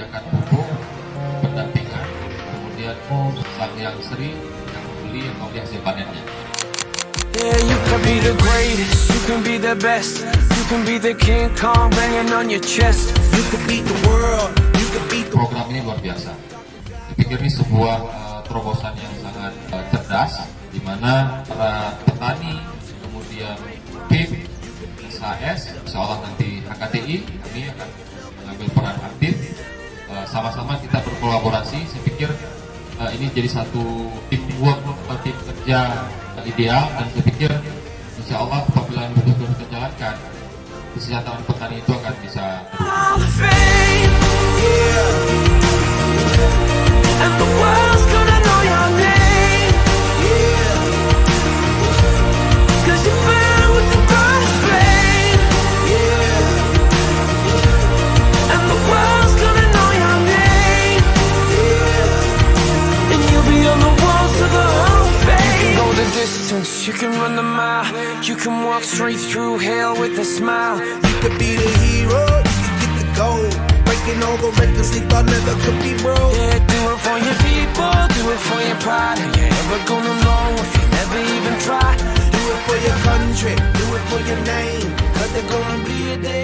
menyediakan pupuk, pendampingan, kemudian sang yang sering yang membeli atau hasil panennya. Yeah, you can be the greatest, you can be the best, you can be the King Kong banging on your chest, you can beat the world, you can beat the... Program ini luar biasa. Saya pikir ini sebuah terobosan yang sangat cerdas, di mana para petani, kemudian PIP, SAS, insya Allah nanti HKTI, kami akan mengambil peran aktif, sama-sama kita berkolaborasi. Saya pikir ini jadi satu teamwork, tim kerja ideal, dan saya pikir insya Allah apabila betul-betul kita jalankan, kesejahteraan petani itu akan bisa Hall of Fame, yeah. And the world's gonna know your name, yeah. 'Cause you burn with the brightest flame, yeah. And the world's gonna know your name, yeah. And you'll be on the walls of the Hall of Fame. You can go the distance, you can run the mile, you can walk straight through hell with a smile. You could be the hero, you could get the gold. Breaking over records they thought never could be broke. Yeah, do it for your people, do it for your pride. Are you ever gonna know if you never even try? Do it for your country, do it for your name. 'Cause there's gonna be a day